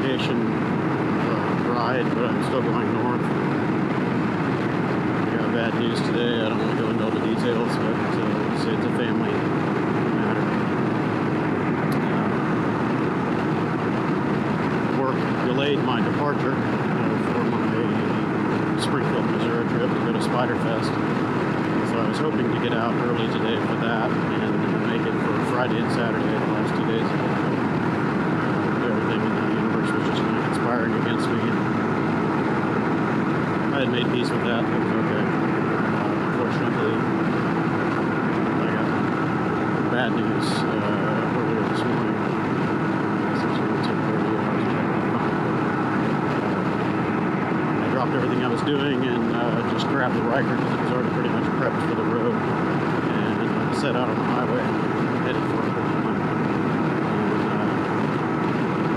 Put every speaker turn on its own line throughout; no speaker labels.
location ride, but I'm still going north. I got bad news today. I don't want to go into all the details, but it's a family matter. Work delayed my departure for my Springfield, Missouri trip to go to Spyderfest. So I was hoping to get out early today for that and make it for Friday and Saturday, the last 2 days. Everything in the universe was just kind of conspiring against me. I had made peace with that. It was okay. Unfortunately, I got bad news earlier this morning. I dropped everything I was doing and just grabbed the Ryker because it was already pretty much prepped for the road, and set out on the highway headed for Arbuckle Mountains.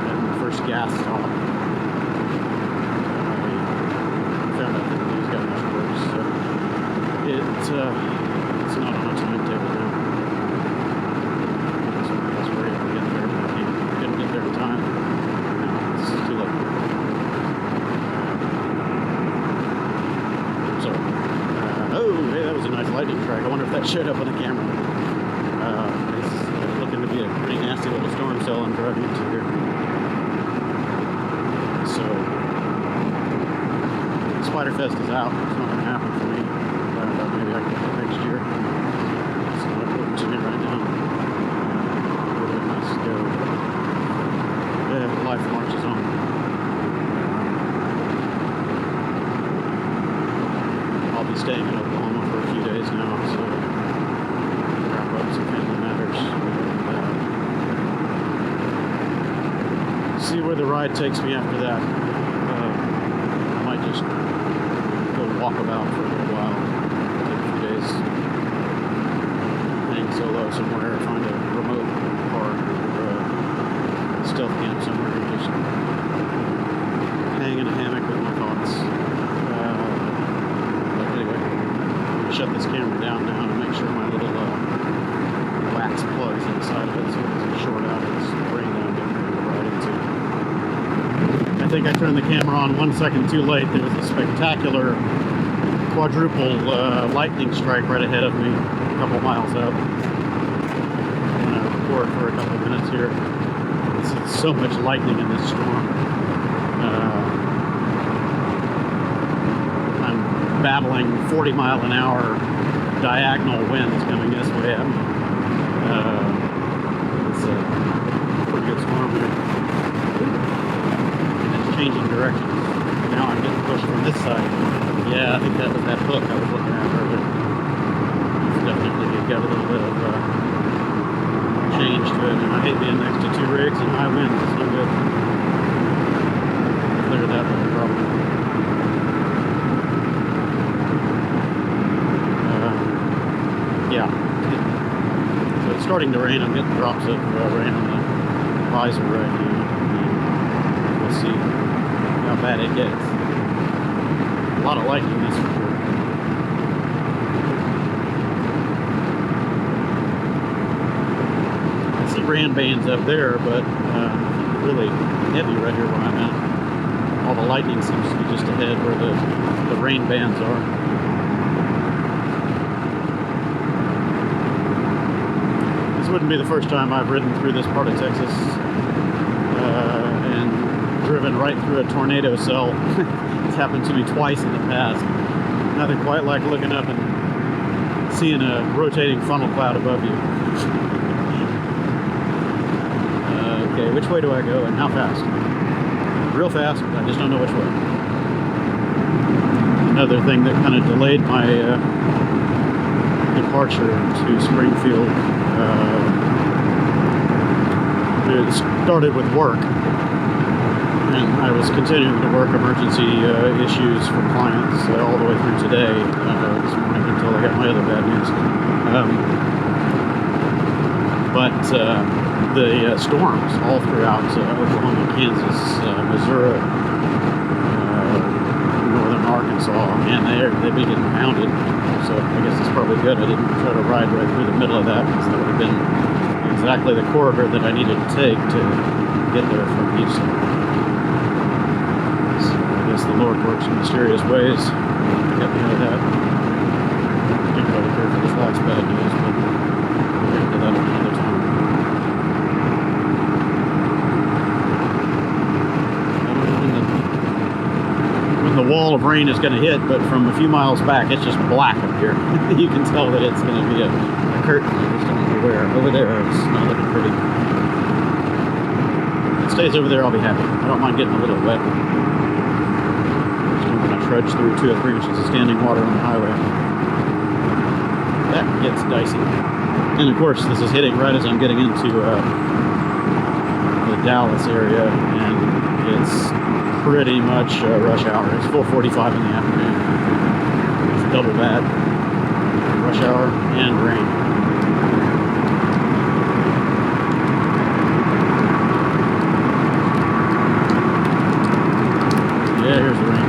And at my first gas stop, I found out that the news got much worse. So it's not on a timetable now. So I was ready to get there, but I didn't get there in time. Now it's too late. Oh, hey, that was a nice lightning strike. I wonder if that showed up on the camera. It's looking to be a pretty nasty little storm cell I'm driving into here. So, Spyderfest is out. It's not going to happen for me. Maybe I can do it next year. It's not important to me right now. It would have been nice to go. Yeah, life marches on. I'll be staying in Oklahoma for a few days now, so wrap up some family matters. See where the ride takes me after that. I might just go walk about for a little while, take a few days, hang solo somewhere, find a remote park or a stealth camp somewhere, and just hang in a hammock with my thoughts. Shut this camera down now to make sure my little wax plugs inside of it so it doesn't short out its brain that I'm getting ready to ride into. I think I turned the camera on 1 second too late. There was a spectacular quadruple lightning strike right ahead of me, a couple miles up. I'm going to record for a couple minutes here. There's so much lightning in this storm. Battling 40-mile-an-hour diagonal winds coming this way at me. It's a pretty good storm here. And it's changing directions. Now I'm getting pushed from this side. Yeah, I think that was that hook I was looking at earlier. It's definitely got a little bit of change to it. And I hate being next to two rigs and high winds. It's no good. Clear that little problem. Yeah, so it's starting to rain. I'm getting drops of rain on the visor right now. And we'll see how bad it gets. A lot of lightning this report. I see rain bands up there, but really heavy right here where I'm at. All the lightning seems to be just ahead where the rain bands are. Wouldn't be the first time I've ridden through this part of Texas and driven right through a tornado cell. It's happened to me twice in the past. Nothing quite like looking up and seeing a rotating funnel cloud above you. Okay, which way do I go and how fast? Real fast, I just don't know which way. Another thing that kind of delayed my departure to Springfield. It started with work, and I was continuing to work emergency issues for clients all the way through today, this morning until I got my other bad news. But the storms all throughout Oklahoma, Kansas, Missouri, northern Arkansas, man, they've been getting pounded. So I guess it's probably good I didn't try to ride right through the middle of that, because that would have been exactly the corridor that I needed to take to get there from Houston. guess the Lord works in mysterious ways. Get me out of that. Particularly care for the flax bad news, but we'll get into that another time. I don't know when the wall of rain is going to hit, but from a few miles back, it's just black up here. You can tell that it's going to be a curtain. I just don't know where. Over there, it's not looking pretty. If it stays over there, I'll be happy. I don't mind getting a little wet. Just don't want to trudge through 2 or 3 inches of standing water on the highway. That gets dicey. And of course, this is hitting right as I'm getting into the Dallas area, and it's pretty much rush hour. It's 4:45 in the afternoon. It's double bad. Rush hour and rain. Yeah, here's the rain.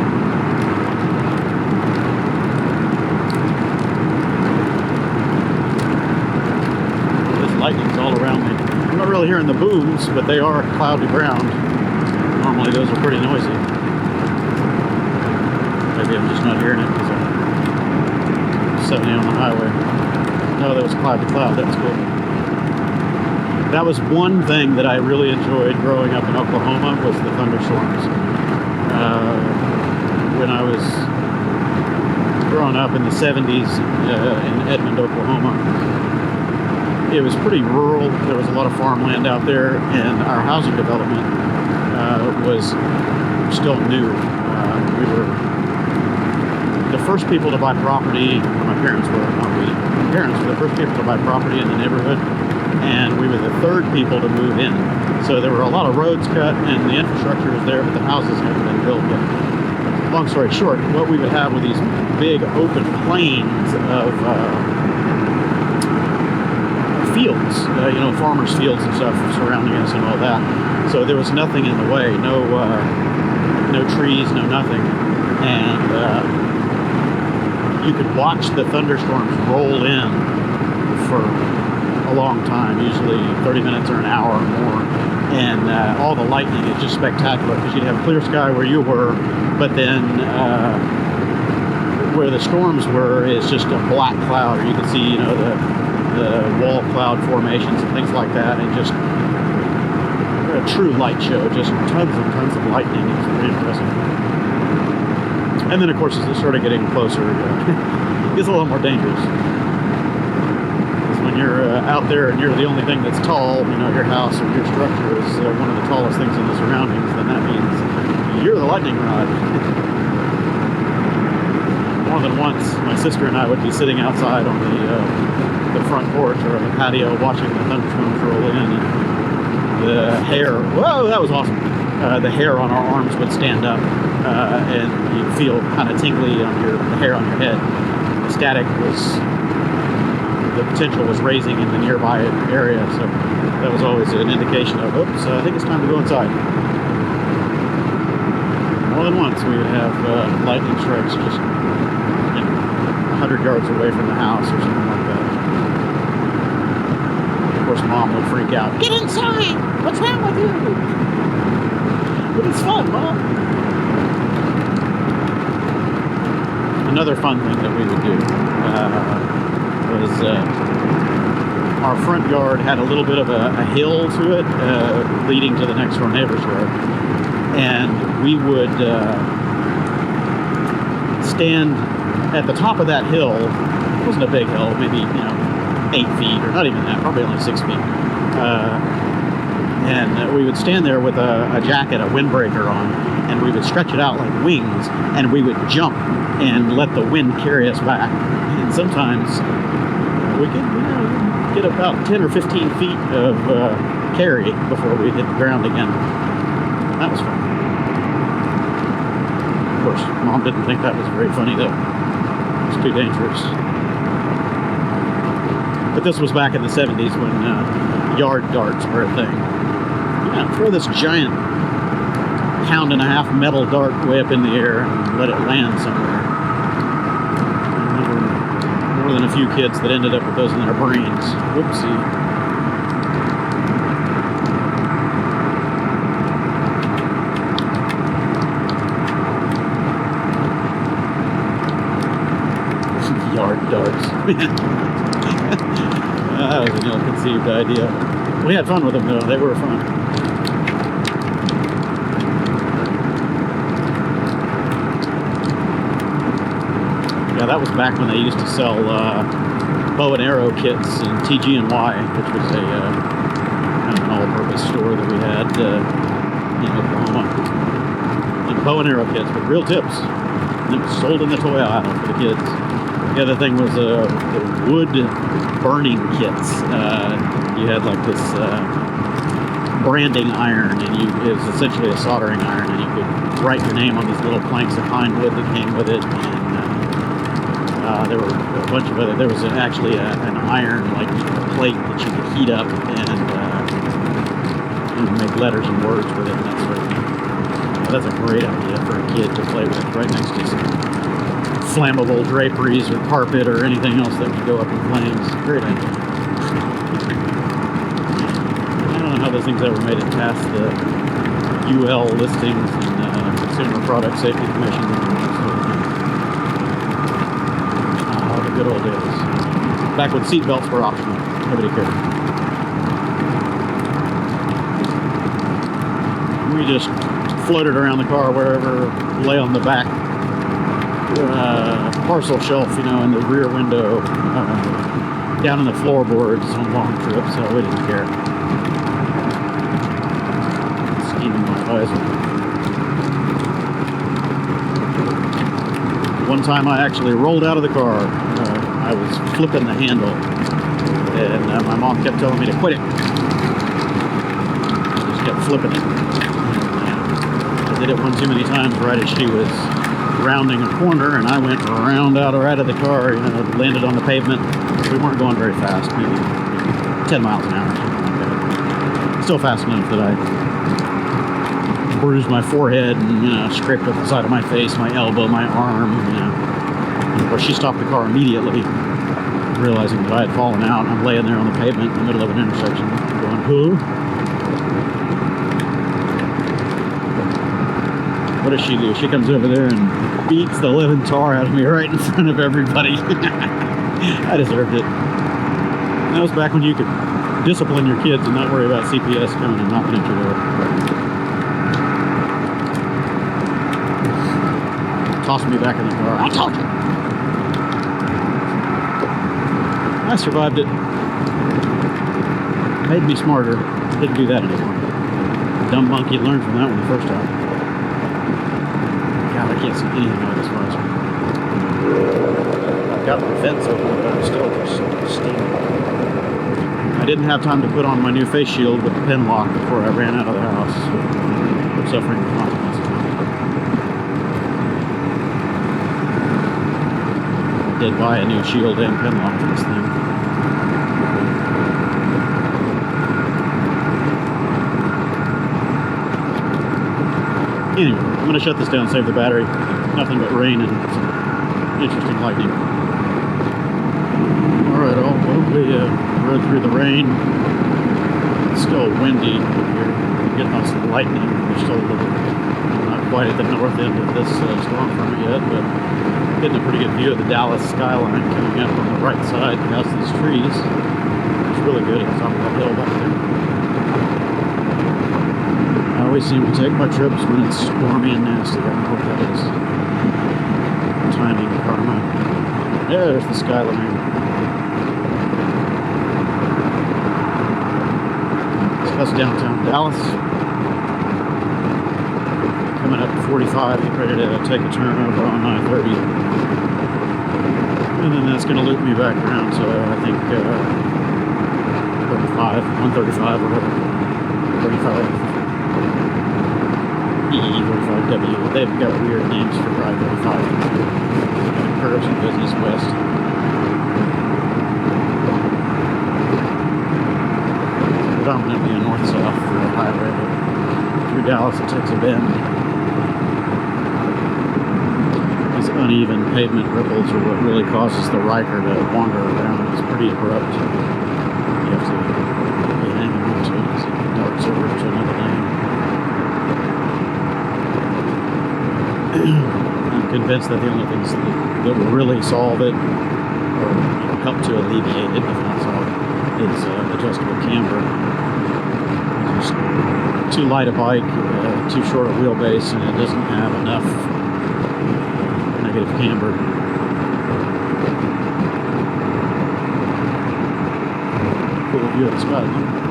This lightning's all around me. I'm not really hearing the booms, but they are cloud to ground. Normally those are pretty noisy. Maybe I'm just not hearing it because I'm 70 on the highway. No, that was cloud to cloud. That's cool. That was one thing that I really enjoyed growing up in Oklahoma was the thunderstorms. When I was growing up in the 70s in Edmond, Oklahoma, it was pretty rural. There was a lot of farmland out there, and our housing development was still new. We were the first people to buy property. My parents were, my parents were the first people to buy property in the neighborhood, and we were the third people to move in. So there were a lot of roads cut, and the infrastructure was there, but the houses hadn't been built yet. Long story short, what we would have were these big open plains of fields, farmers' fields and stuff surrounding us and all that. So there was nothing in the way, no trees, no nothing, and you could watch the thunderstorms roll in for a long time, usually 30 minutes or an hour or more, and all the lightning is just spectacular because you'd have clear sky where you were, but then where the storms were is just a black cloud, or you could see, the wall cloud formations and things like that, and just a true light show, just tons and tons of lightning. It's pretty impressive. And then of course as it started getting closer, it gets a little more dangerous. Because when you're out there and you're the only thing that's tall, your house or your structure is one of the tallest things in the surroundings, then that means you're the lightning rod. More than once, my sister and I would be sitting outside on the front porch or on the patio watching the thunderstorms roll in, and the hair, whoa, that was awesome. The hair on our arms would stand up, and you'd feel kind of tingly on the hair on your head. The static the potential was raising in the nearby area, so that was always an indication of, oops, I think it's time to go inside. More than once, we would have lightning strikes just 100 yards away from the house or something like that. Of course, Mom would freak out. Get inside! What's wrong with you? But it's fun, Mom. Another fun thing that we would do was our front yard had a little bit of a hill to it, leading to the next door neighbor's yard. And we would stand at the top of that hill. It wasn't a big hill, maybe 8 feet, or not even that, probably only 6 feet. And we would stand there with a jacket, a windbreaker on, and we would stretch it out like wings, and we would jump and let the wind carry us back. And sometimes we could get about 10 or 15 feet of carry before we hit the ground again. That was fun. Of course, Mom didn't think that was very funny, though. It was too dangerous. But this was back in the 70s when yard darts were a thing. Throw this giant 1.5-pound metal dart way up in the air and let it land somewhere. I remember more than a few kids that ended up with those in their brains. Whoopsie. That was an ill-conceived idea. We had fun with them though, they were fun. Yeah, that was back when they used to sell bow and arrow kits in TG&Y, which was a kind of an all-purpose store that we had in Oklahoma. And bow and arrow kits with real tips. And it was sold in the toy aisle for the kids. The other thing was the wood burning kits. You had like this branding iron, and it was essentially a soldering iron, and you could write your name on these little planks of pine wood that came with it. And there were a bunch of other. There was actually an iron like plate that you could heat up and make letters and words with it and that sort of thing. That's a great idea for a kid to play with right next to some flammable draperies or carpet or anything else that would go up in flames. Great idea. I don't know how those things ever made it past the UL listings and Consumer Product Safety Commission. Oh, the good old days. Back when seatbelts were optional. Nobody cared. We just floated around the car wherever, lay on the back parcel shelf, you know, in the rear window, down in the floorboards on long trips, so we didn't care. Scheming my visor. One time I actually rolled out of the car. I was flipping the handle, and my mom kept telling me to quit it. I just kept flipping it. I did it one too many times right as she was rounding a corner, and I went right out of the car, you know, landed on the pavement. We weren't going very fast, maybe 10 miles an hour or something like that. Still fast enough that I bruised my forehead and, you know, scraped up the side of my face, my elbow, my arm, you know. And of course, she stopped the car immediately, realizing that I had fallen out. I'm laying there on the pavement in the middle of an intersection, going, who? What does she do? She comes over there and beats the living tar out of me right in front of everybody. I deserved it. That was back when you could discipline your kids and not worry about CPS coming and knocking at your door. Tossed me back in the car. I told you. I survived it. Made me smarter. Didn't do that anymore. Dumb monkey learned from that one the first time. God, I can't see anything out of this visor. I've got my fence open, but I'm still just steaming. I didn't have time to put on my new face shield with the pin lock before I ran out of the house. I'm suffering the consequences. I did buy a new shield and pin lock for this thing. Anyway, I'm going to shut this down, save the battery. Nothing but rain and some interesting lightning. Alright, I'll hopefully rode through the rain. It's still windy here. I'm getting off some lightning. We're still not quite at the north end of this storm front yet, but getting a pretty good view of the Dallas skyline coming up on the right side past these trees. It's really good at the top of that hill back there. I always seem to take my trips when it's stormy and nasty. I don't know what that is. Timing karma. Yeah, there's the skyline. So that's downtown Dallas. Coming up to 45, get ready to take a turn over on I-30. And then that's going to loop me back around to, I think, 135 or whatever. 35. E45W. They've got weird names for I-35. It curves and goes east-west. Predominantly a north-south highway. Through Dallas, it takes a bend. These uneven pavement ripples are what really causes the Ryker to wander around. It's pretty abrupt. You have to be hanging on to it as it darts over to another lane. I'm convinced that the only things that will really solve it, or help to alleviate it, if that's all, is adjustable camber. Just too light a bike, too short a wheelbase, and it doesn't have enough negative camber. Cool view of the skyline.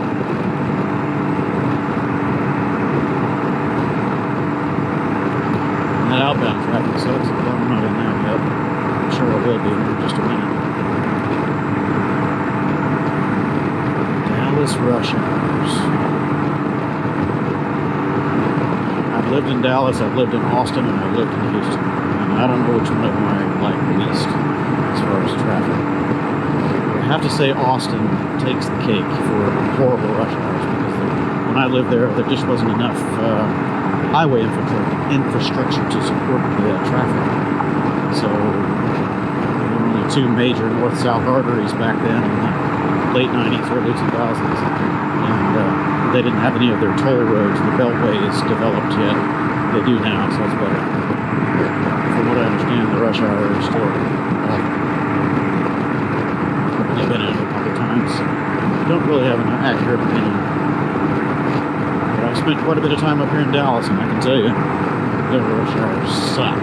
That outbound traffic sucks. I'm not in there yet. I'm sure I will be in just a minute. Dallas rush hours. I've lived in Dallas, I've lived in Austin, and I've lived in Houston. And I don't know which one of them I like least as far as traffic. I have to say Austin takes the cake for horrible rush hours because when I lived there just wasn't enough highway infrastructure to support the traffic. So there were only two major north-south arteries back then in the late 90s, early 2000s. And they didn't have any of their toll roads, the beltways developed yet. They do now, so it's better. From what I understand, the rush hour is still I've been in it a couple times. I don't really have an accurate opinion. But I've spent quite a bit of time up here in Dallas, and I can tell you, the rush hours suck.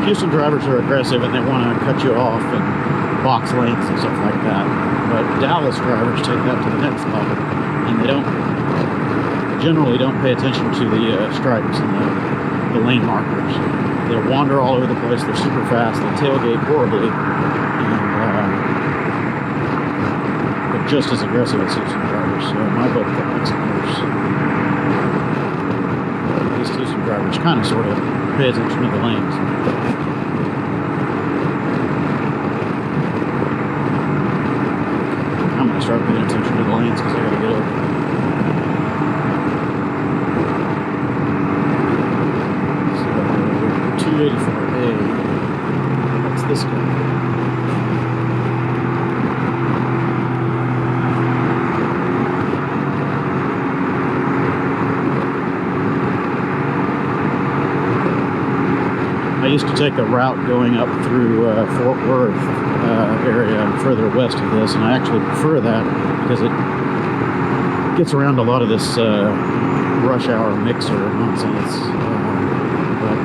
Houston drivers are aggressive, and they want to cut you off and box lanes and stuff like that. But Dallas drivers take that to the next level, and they generally don't pay attention to the stripes and the lane markers. They wander all over the place. They're super fast. They tailgate horribly, and they're just as aggressive as Houston drivers. So in my book, that makes it worse. These Houston drivers kind of, sort of, pay attention to the lanes. I'm going to start paying attention to the lanes because I got to get over. 284A. What's this guy? I used to take a route going up through Fort Worth area further west of this, and I actually prefer that because it gets around a lot of this rush hour mixer nonsense. But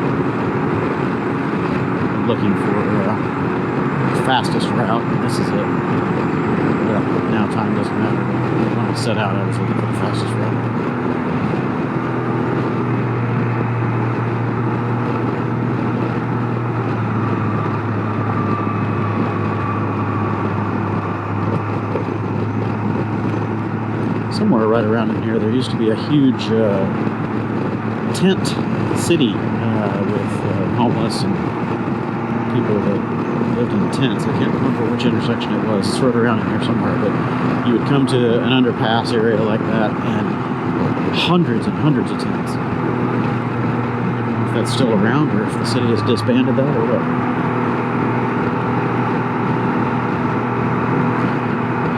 I'm looking for the fastest route, and this is it. Well, now time doesn't matter. When I set out, I was looking for the fastest route. Somewhere right around in here, there used to be a huge tent city with homeless and people that lived in tents. I can't remember which intersection it was. It's right around in here somewhere, but you would come to an underpass area like that and hundreds and hundreds of tents. I don't know if that's still around or if the city has disbanded that or what.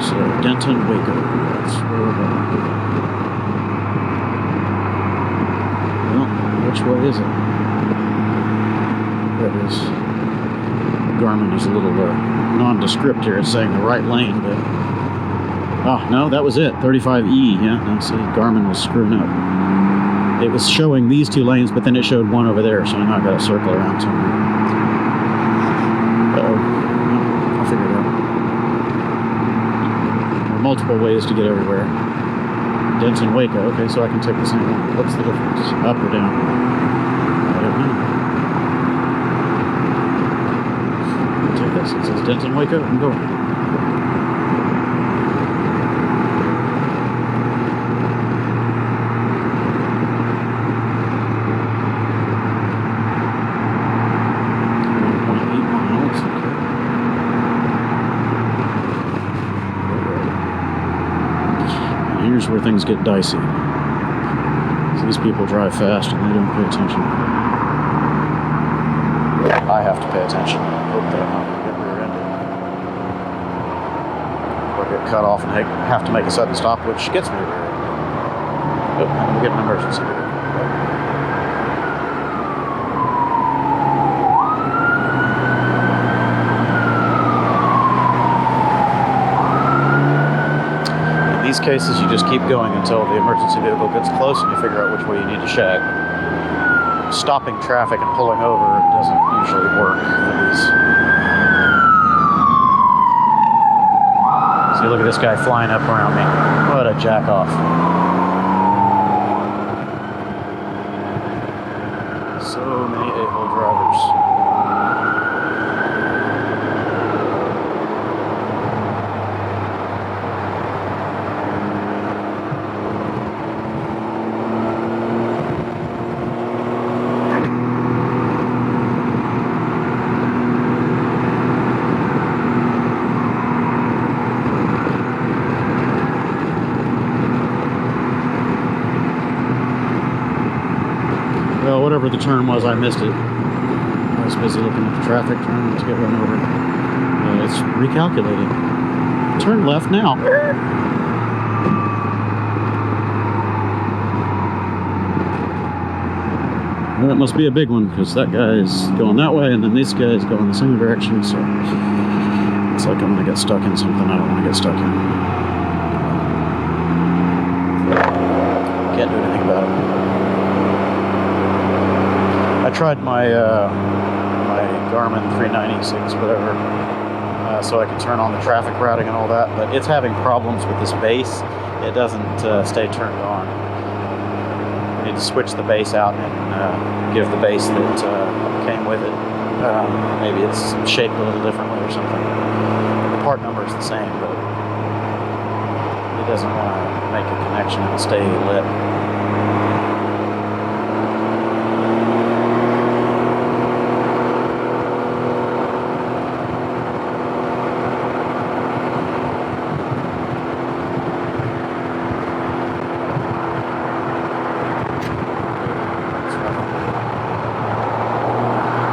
So Denton, Waco, that's where we're going. Well, which way is it? There it is. Garmin is a little nondescript here. It's saying the right lane, but... Oh, no, that was it. 35E, yeah. No, see, Garmin was screwing up. It was showing these two lanes, but then it showed one over there, so now I've got to circle around somewhere. Uh-oh. Well, I'll figure it out. Multiple ways to get everywhere. Denton, Waco. Okay, so I can take the same one. What's the difference? Up or down? I don't know. I'll take this. It says Denton, Waco. I'm going. Here's where things get dicey. So these people drive fast and they don't pay attention. I have to pay attention. I hope that I'm not going to get rear-ended. Or get cut off and have to make a sudden stop, which gets me rear-ended. Oh, I'm going to get an emergency here. these cases, you just keep going until the emergency vehicle gets close and you figure out which way you need to shag. Stopping traffic and pulling over doesn't usually work for these. See, look at this guy flying up around me. What a jack off. So many a-hole drivers. Well, whatever the turn was, I missed it. I was busy looking at the traffic, trying to get run over. It's recalculating. Turn left now. Well, it must be a big one, because that guy is going that way, and then this guy is going the same direction, so it's like I'm going to get stuck in something I don't want to get stuck in. Can't do anything about it. I tried my my Garmin 396, whatever, so I could turn on the traffic routing and all that, but it's having problems with this base. It doesn't stay turned on. I need to switch the base out and give the base that came with it. Maybe it's shaped a little differently or something. The part number is the same, but it doesn't want to make a connection and stay lit.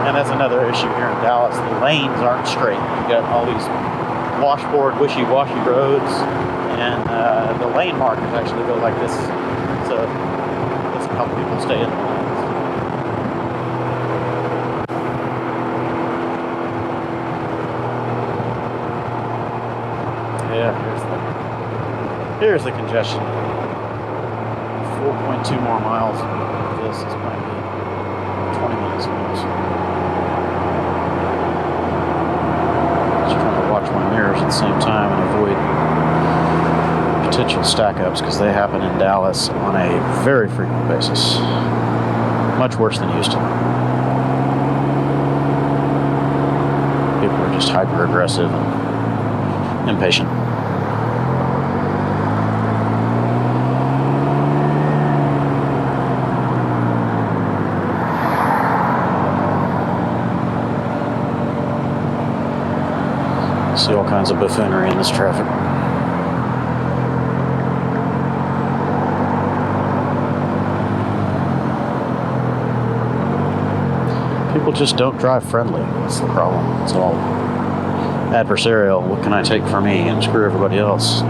That's another issue here in Dallas. The lanes aren't straight. You got all these washboard, wishy-washy roads, and the lane markers actually go like this. So it doesn't help people stay in the lanes. Yeah, here's the congestion. 4.2 more miles. This is might be 20 minutes ago. Watch my mirrors at the same time and avoid potential stack-ups, because they happen in Dallas on a very frequent basis. Much worse than Houston. People are just hyper-aggressive and impatient. See all kinds of buffoonery in this traffic. People just don't drive friendly. That's the problem. It's all adversarial. What can I take for me and screw everybody else?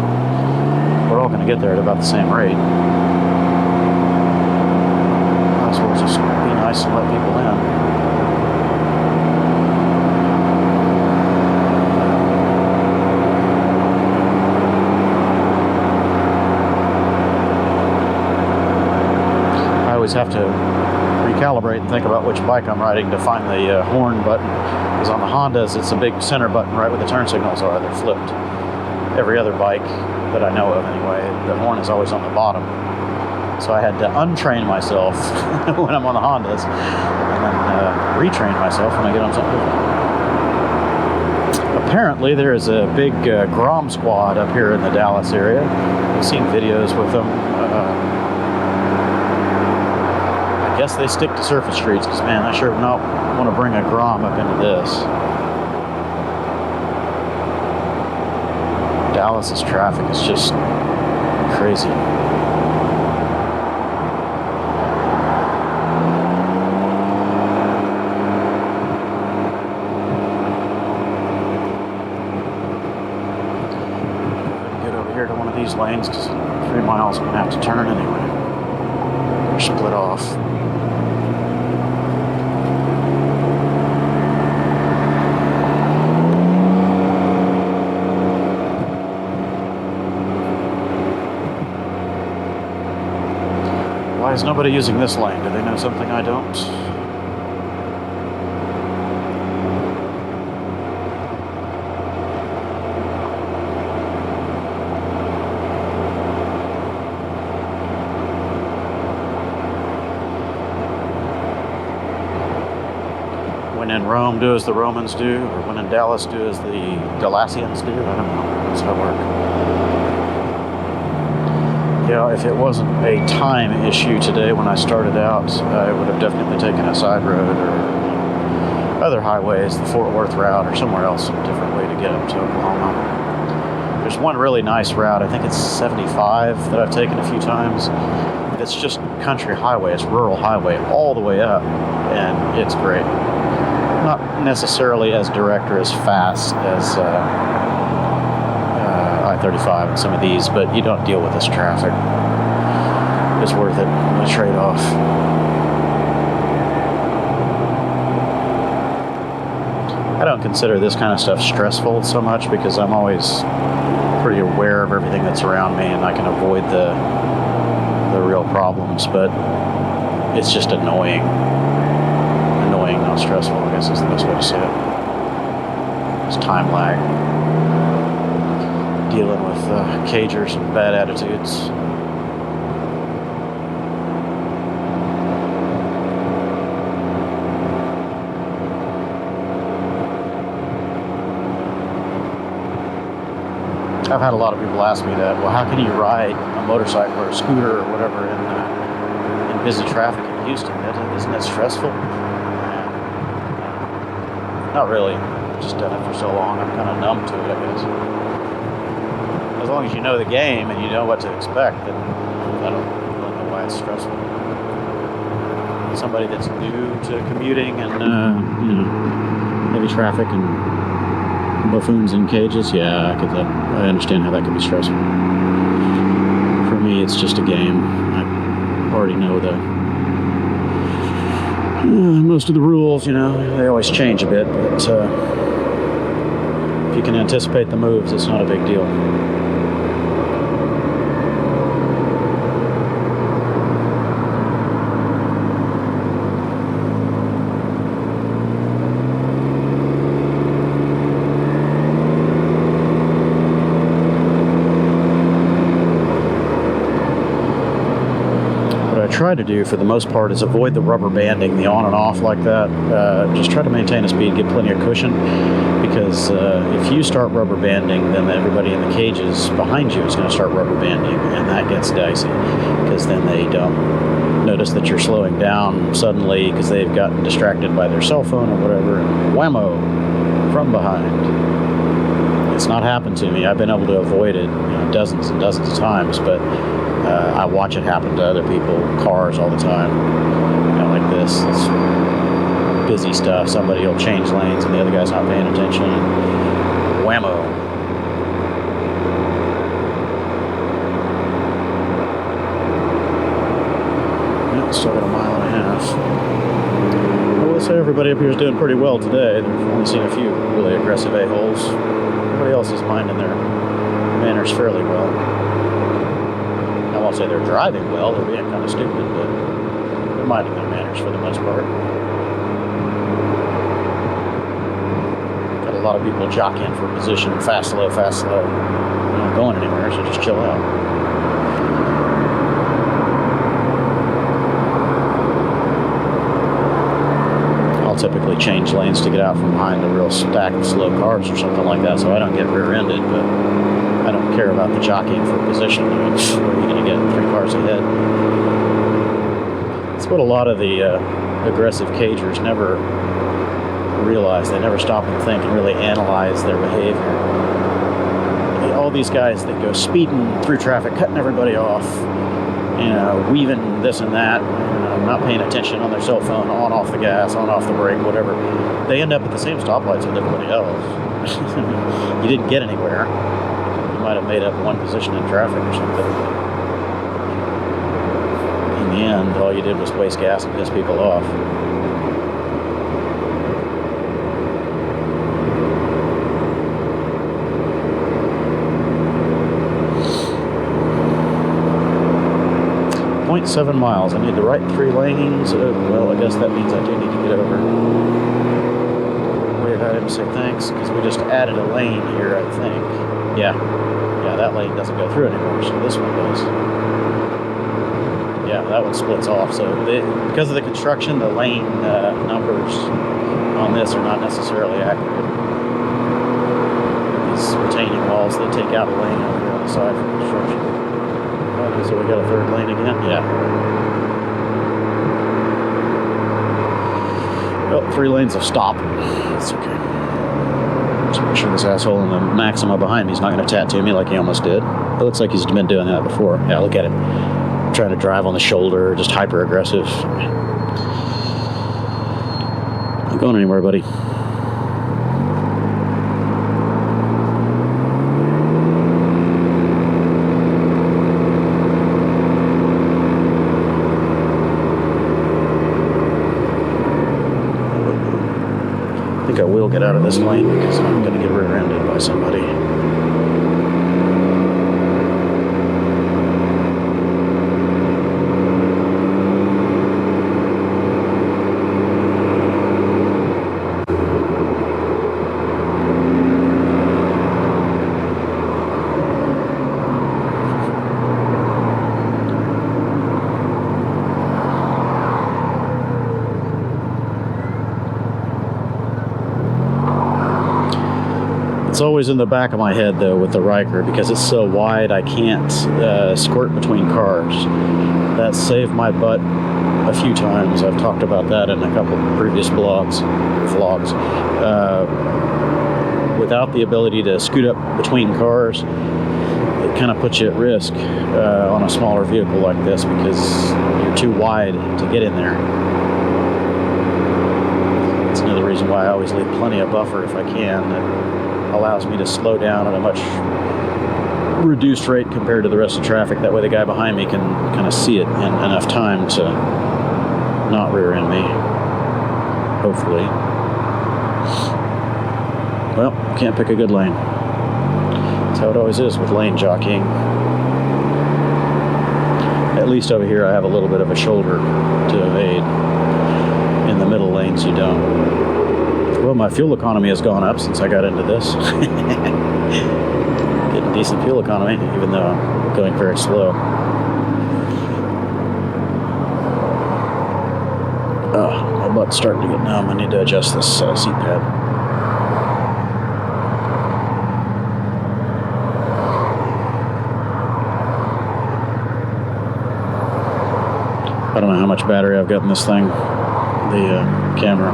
We're all going to get there at about the same rate. Might as well just be nice and let people in. Have to recalibrate and think about which bike I'm riding to find the horn button, because on the Hondas it's a big center button right where the turn signals are. They're flipped. Every other bike that I know of anyway, the horn is always on the bottom, so I had to untrain myself when I'm on the Hondas and then retrain myself when I get on something different. Apparently there is a big Grom squad up here in the Dallas area. I've seen videos with them. I guess they stick to surface streets, because man, I sure not want to bring a Grom up into this. Dallas's traffic is just crazy. Get over here to one of these lanes, because 3 miles I'm going to have to turn anyway. They're split off. is nobody using this lane? Do they know something I don't? When in Rome, do as the Romans do, or when in Dallas, do as the Galatians do. I don't know. That's how it works. Yeah, if it wasn't a time issue today when I started out, I would have definitely taken a side road or other highways, the Fort Worth route, or somewhere else, a different way to get up to Oklahoma. There's one really nice route, I think it's 75, that I've taken a few times. It's just country highway, it's rural highway all the way up, and it's great. Not necessarily as direct or as fast as I-35 and some of these, but you don't deal with this traffic. It's worth it, the trade-off. I don't consider this kind of stuff stressful so much because I'm always pretty aware of everything that's around me and I can avoid the real problems, but it's just annoying. Annoying, not stressful, I guess is the best way to say it. It's time lag. Dealing with cagers and bad attitudes. I've had a lot of people ask me that. Well, how can you ride a motorcycle or a scooter or whatever in busy traffic in Houston? Isn't that stressful? Not really. I've just done it for so long. I'm kind of numb to it, I guess. As long as you know the game and you know what to expect, then I don't really know why it's stressful. Somebody that's new to commuting and heavy traffic and buffoons in cages, yeah, I understand how that could be stressful. For me, it's just a game. I already know most of the rules. They always change a bit, but if you can anticipate the moves, it's not a big deal. Try to do for the most part is avoid the rubber banding, the on and off like that. Just try to maintain a speed, get plenty of cushion, because if you start rubber banding, then everybody in the cages behind you is going to start rubber banding, and that gets dicey because then they don't notice that you're slowing down suddenly because they've gotten distracted by their cell phone or whatever, and whammo, from behind. It's not happened to me. I've been able to avoid it dozens and dozens of times, but I watch it happen to other people, cars all the time. Like this. It's busy stuff. Somebody will change lanes and the other guy's not paying attention. And whammo. Yeah, still got a mile and a half. I will say everybody up here is doing pretty well today. They've only seen a few really aggressive a-holes. Everybody else is minding their manners fairly well. I won't say they're driving well, they're being kind of stupid, but they're minding their manners for the most part. Got a lot of people jockeying for position, fast, slow, fast, slow. They're not going anywhere, so just chill out. I'll typically change lanes to get out from behind a real stack of slow cars or something like that, so I don't get rear-ended, but I don't care about the jockeying for position. Where are you going to get 3 cars ahead? That's what a lot of the aggressive cagers never realize. They never stop and think and really analyze their behavior. All these guys that go speeding through traffic, cutting everybody off, weaving this and that, not paying attention on their cell phone, on off the gas, on off the brake, whatever. They end up at the same stoplights with everybody else. You didn't get anywhere. Might have made up one position in traffic or something. In the end, all you did was waste gas and piss people off. 0.7 miles. I need the right 3 lanes. Well, I guess that means I do need to get over. Wait, I didn't say thanks, because we just added a lane here, I think. Yeah, that lane doesn't go through anymore, so this one does. Yeah, that one splits off. So because of the construction, the lane numbers on this are not necessarily accurate. These retaining walls, they take out a lane over here on the side for construction. Okay, so we got a 3rd lane again? Yeah. Oh, 3 lanes of stop. That's okay. Just make sure this asshole in the Maxima behind me is not going to tattoo me like he almost did. It looks like he's been doing that before. Yeah, look at him. Trying to drive on the shoulder, just hyper aggressive. Not going anywhere, buddy. I think I will get out of this lane because I'm going to get rear-ended by somebody. It's always in the back of my head, though, with the Ryker, because it's so wide I can't squirt between cars. That saved my butt a few times. I've talked about that in a couple of previous vlogs. Without the ability to scoot up between cars, it kind of puts you at risk on a smaller vehicle like this because you're too wide to get in there. That's another reason why I always leave plenty of buffer if I can. That allows me to slow down at a much reduced rate compared to the rest of traffic. That way the guy behind me can kind of see it in enough time to not rear end me, hopefully. Well, can't pick a good lane. That's how it always is with lane jockeying. At least over here I have a little bit of a shoulder to evade. In the middle lanes you don't. Well, my fuel economy has gone up since I got into this. Getting decent fuel economy, even though I'm going very slow. My butt's starting to get numb. I need to adjust this seat pad. I don't know how much battery I've got in this thing, the camera.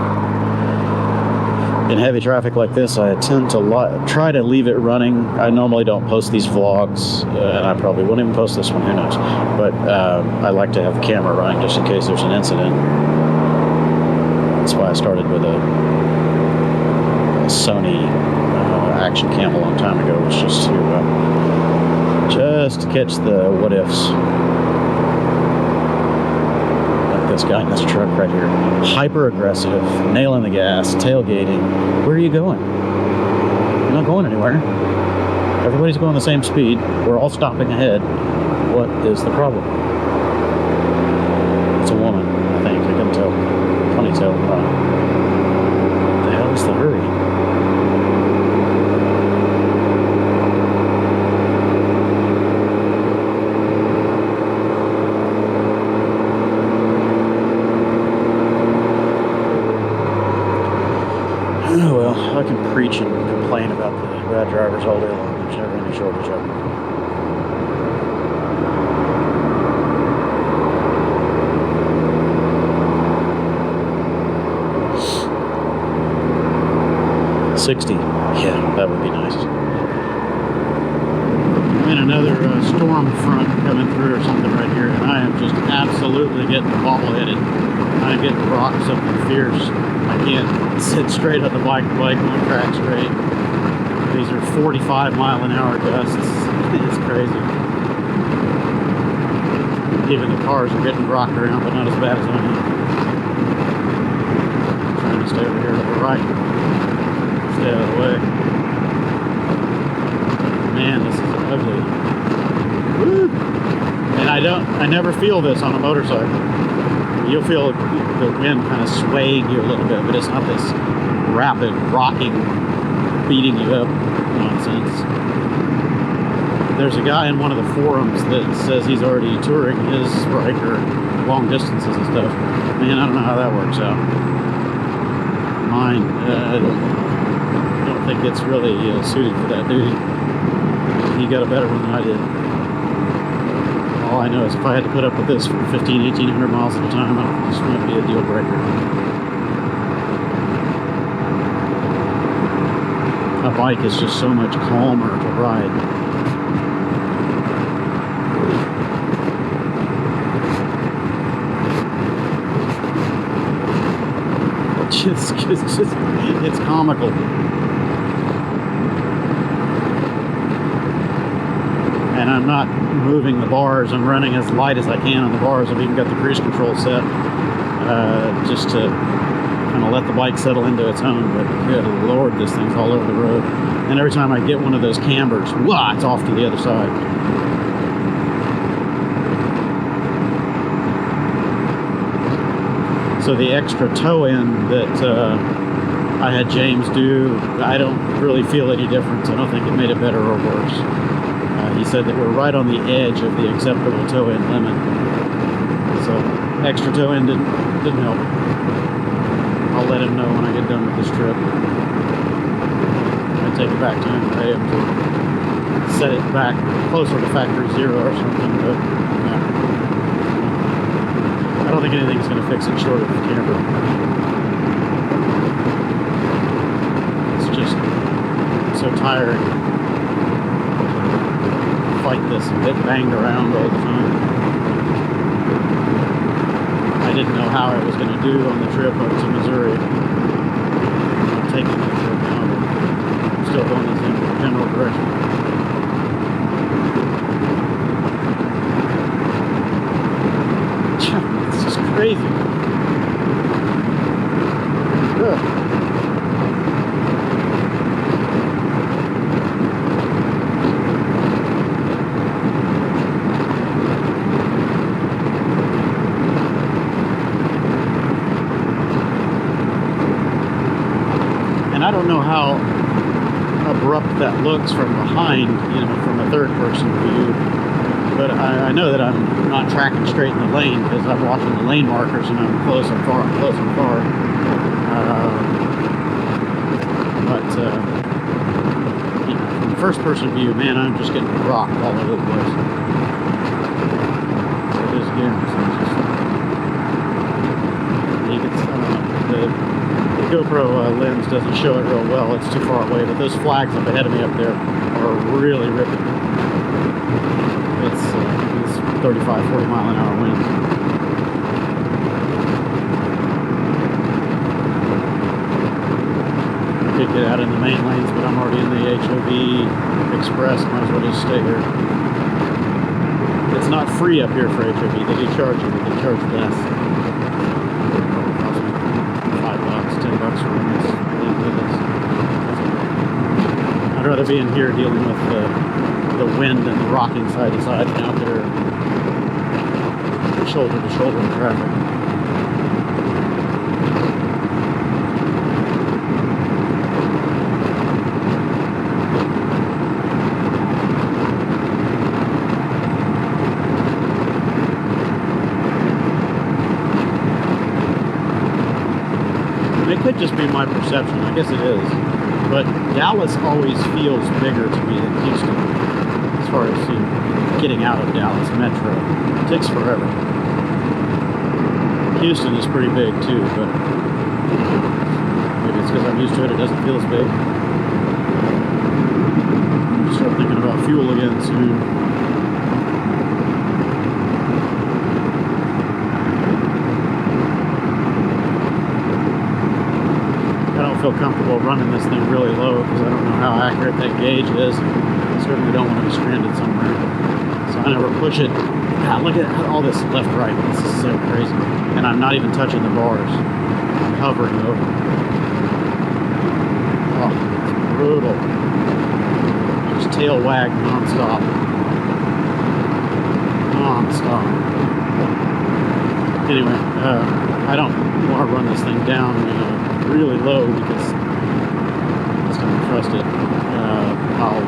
In heavy traffic like this, I tend to try to leave it running. I normally don't post these vlogs, and I probably won't even post this one, who knows. But I like to have the camera running just in case there's an incident. That's why I started with a Sony action cam a long time ago, was just to catch the what ifs. This guy in this truck right here, hyper aggressive, nailing the gas, tailgating. Where are you going? You're not going anywhere. Everybody's going the same speed. We're all stopping ahead. What is the problem? It's a woman, I think. I couldn't tell. Funny tell. What the hell is the hurry? Oh well, I can preach and complain about the bad drivers all day long. There's never any shortage of them. $60. Yeah, that would be nice. I'm in another storm front coming through or something right here, and I am just absolutely getting ball-headed. I'm getting rocked something fierce. I can't sit straight on the bike won't track straight. These are 45-mile-an-hour gusts. It's crazy. Even the cars are getting rocked around, but not as bad as I am. I'm trying to stay over here to the right. Stay out of the way. Man, this is ugly. Woo! And I I never feel this on a motorcycle. You'll feel the wind kind of swaying you a little bit, but it's not this rapid rocking, beating you up nonsense. There's a guy in one of the forums that says he's already touring his Ryker long distances and stuff. Man, I don't know how that works out. Mine, I don't think it's really suited for that duty. He got a better one than I did. All I know is if I had to put up with this for 1,800 miles at a time, this might be a deal breaker. A bike is just so much calmer to ride. It's comical. And I'm not moving the bars. I'm running as light as I can on the bars. I've even got the cruise control set just to kind of let the bike settle into its own. But good Lord, this thing's all over the road. And every time I get one of those cambers, wah, it's off to the other side. So the extra toe end that I had James do, I don't really feel any difference. I don't think it made it better or worse. He said that we're right on the edge of the acceptable toe end limit. So extra toe end didn't help. I'll let him know when I get done with this trip. I take it back to him, pay him to set it back closer to factory zero or something. But yeah. I don't think anything's going to fix it short of the camber. It's just so tiring. Fight this and get banged around all the time. I didn't know how I was going to do on the trip up to Missouri. I'm taking that trip now, but I'm still going in the same general direction. It's just crazy. Ugh. I don't know how abrupt that looks from behind, from a third-person view, but I know that I'm not tracking straight in the lane because I'm watching the lane markers and I'm close and far, close and far. From the first-person view, man, I'm just getting rocked all over the place. There it is again. You can, the GoPro lens doesn't show it real well, it's too far away, but those flags up ahead of me up there are really ripping. It's 35, 40 mile an hour winds. I could get out in the main lanes, but I'm already in the HOV Express, might as well just stay here. It's not free up here for HOV, they do charge you, they charge less. $10 for this. I'd rather be in here dealing with the wind and the rocking side to side than out there shoulder to shoulder in traffic. It could just be my perception, I guess it is, but Dallas always feels bigger to me than Houston as far as getting out of Dallas Metro. It takes forever. Houston is pretty big too, but maybe it's because I'm used to it, it doesn't feel as big. I'll start thinking about fuel again soon. Feel comfortable running this thing really low because I don't know how accurate that gauge is. I certainly don't want to be stranded somewhere, so I never push it. God, look at all this left right. This is so crazy, and I'm not even touching the bars. I'm hovering over. Oh, it's brutal. Just tail wag non-stop. Non-stop. Anyway, I don't want to run this thing down really low because I just don't trust it. I'll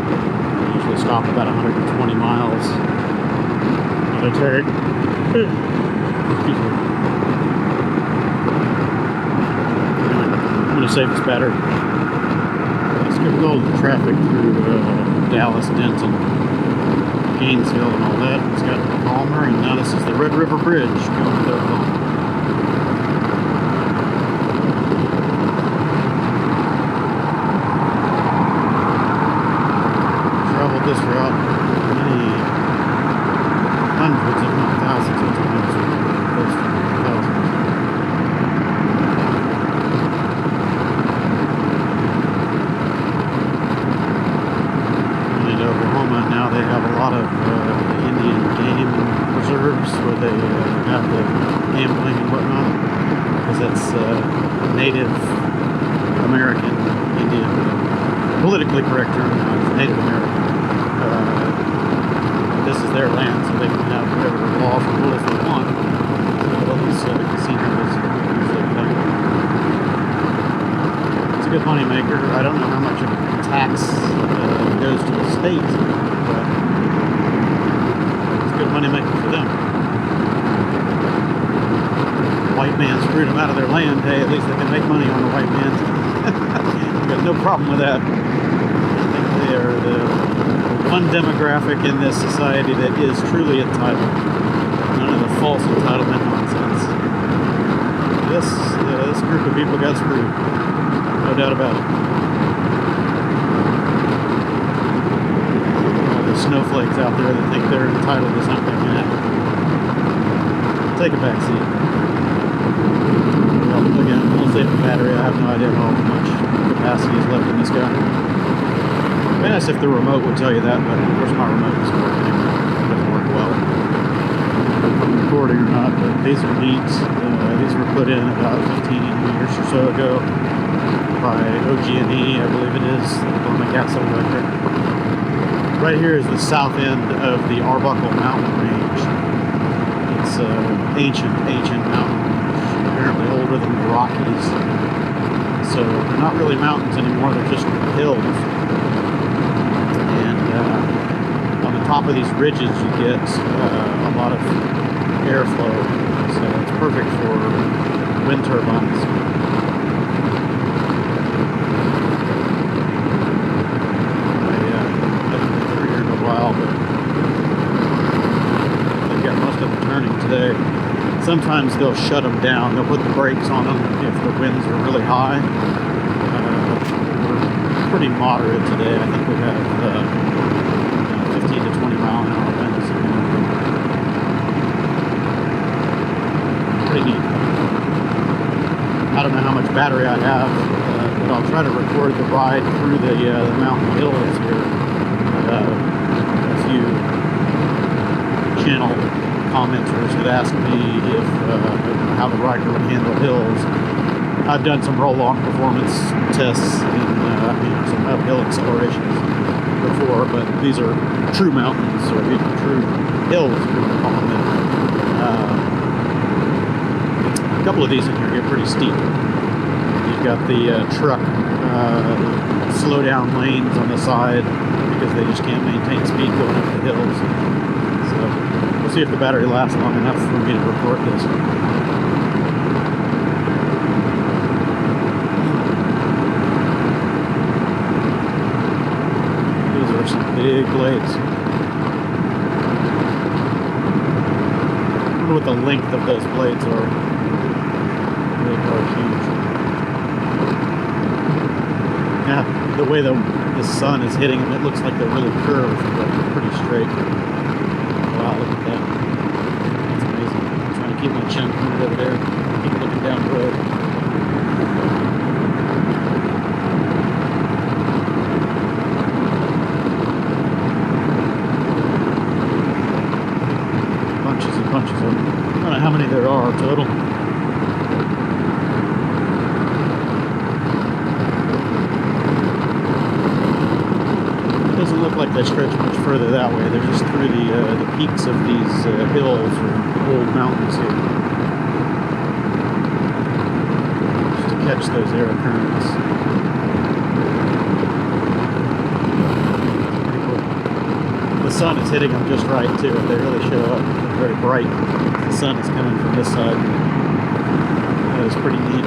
usually stop about 120 miles. I'm going to save this battery. Let's get all the traffic through Dallas, Denton, Gainesville, and all that. It's got Palmer, and now this is the Red River Bridge going to Oklahoma. Traveled this route many hundreds, if not thousands of times, close to thousands. In Oklahoma now they have a lot of Indian game reserves where they have the gambling and whatnot, because that's Native American Indian. Politically correct term now is Native American. This is their land, so they can have whatever laws and rules they want. So all these casinos usually play. It's a good money maker. I don't know how much of the tax goes to the state, but it's a good money maker for them. White man screwed them out of their land. Hey, at least they can make money on the white man. I've got no problem with that. I think they are the one demographic in this society that is truly entitled. None of the false entitlement nonsense. This group of people got screwed. No doubt about it. All the snowflakes out there that think they're entitled to something, take a back seat. Well, again, we'll save the battery. I have no idea how much capacity is left in this guy. It'd be nice if the remote would tell you that, but of course my remote doesn't work anymore. It doesn't work well. If I'm recording or not, but these are neat. These were put in about 15 years or so ago by OG&E, I believe it is, on the gas electric. Right here is the south end of the Arbuckle Mountain range. It's ancient mountain range, apparently older than the Rockies. So they're not really mountains anymore, they're just hills. On the top of these ridges you get a lot of airflow, so it's perfect for wind turbines. I haven't been through here in a while, but they've got most of them turning today. Sometimes they'll shut them down, they'll put the brakes on them if the winds are really high. We're pretty moderate today. I think we have 15 to 20 mile an hour winds. Pretty neat. I don't know how much battery I have, but I'll try to record the ride through the mountain hills here. A few channel commenters had asked me if how the Ryker would handle hills. I've done some roll-on performance tests and some uphill accelerations before, but these are true mountains, or true hills, if you want to call them. A couple of these in here get pretty steep. You've got the truck slow down lanes on the side because they just can't maintain speed going up the hills. So we'll see if the battery lasts long enough for me to record this. Some big blades. I wonder what the length of those blades are. They are huge. Yeah, the way the sun is hitting them, it looks like they're really curved, but they're pretty straight. Wow, look at that. That's amazing. I'm trying to keep my chin pointed over there. Keep looking down the road. Bunches of them. I don't know how many there are total. It doesn't look like they stretch much further that way. They're just through the peaks of these hills or old mountains here. catch those air currents. Pretty cool. The sun is hitting them just right too. If they really show up, they're very bright. The sun is coming from this side. That is pretty neat.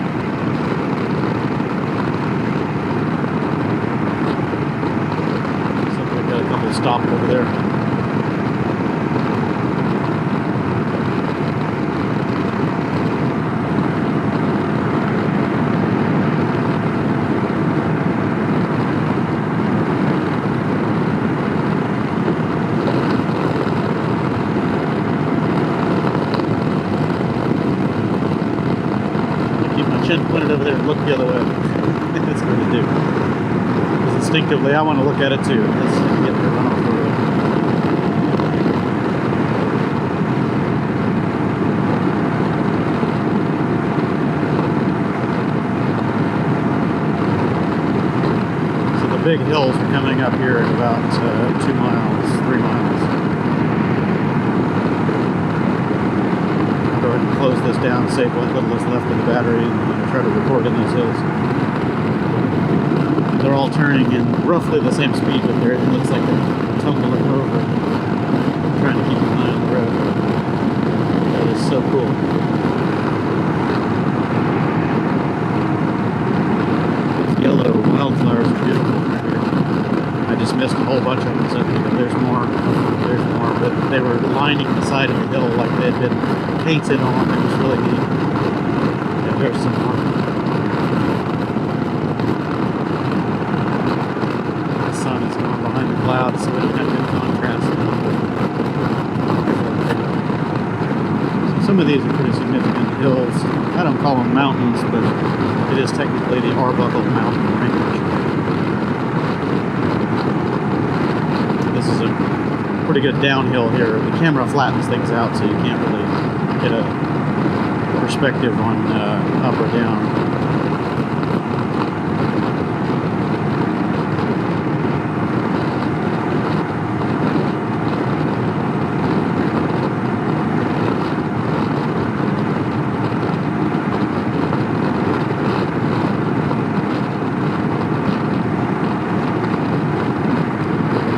Looks like we've got a couple stopped over there. Put it over there and look the other way. That's what to do. Because instinctively, I want to look at it too. Let's get the runoff over there. So the big hills are coming up here in about 2 miles, 3 miles. I'll go ahead and close this down, save what little is left of the battery, and try to record in those hills. They're all turning in roughly the same speed, but it looks like they're tumbling over, trying to keep an eye on the road. That is so cool. These yellow wildflowers are beautiful right here. I just missed a whole bunch of them, so there's more, but they were lining the side of the hill like they had been painted on. It was really neat. There's some more. The sun is going behind the clouds, so we don't have good contrast. So some of these are pretty significant hills. I don't call them mountains, but it is technically the Arbuckle Mountain range. This is a pretty good downhill here. The camera flattens things out, so you can't really get a perspective on up or down.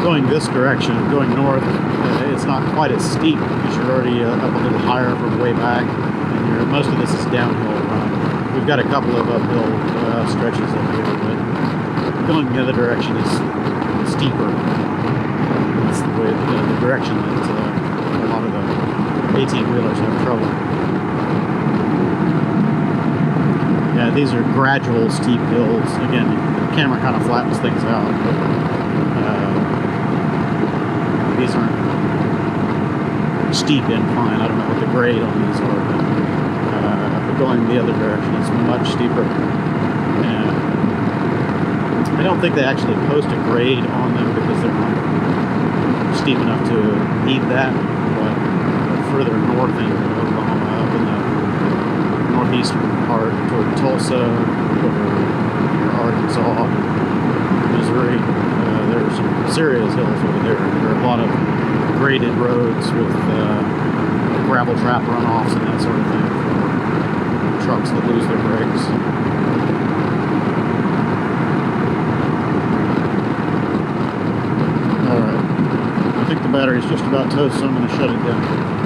Going this direction, going north, it's not quite as steep because you're already up a little higher from way back. Most of this is downhill run. We've got a couple of uphill stretches up here, but going the other direction is steeper. That's the way, the direction that a lot of the 18-wheelers have trouble. Yeah, these are gradual, steep hills. Again, the camera kind of flattens things out, but these aren't steep incline. I don't know what the grade on these are, but going the other direction is much steeper. And I don't think they actually post a grade on them because they're not steep enough to need that. But further north in Oklahoma, up in the northeastern part toward Tulsa, over near Arkansas, Missouri, there are some serious hills over there. There are a lot of graded roads with gravel trap runoffs and that sort of thing. Trucks that lose their brakes. Alright, I think the battery's just about toast, so I'm going to shut it down.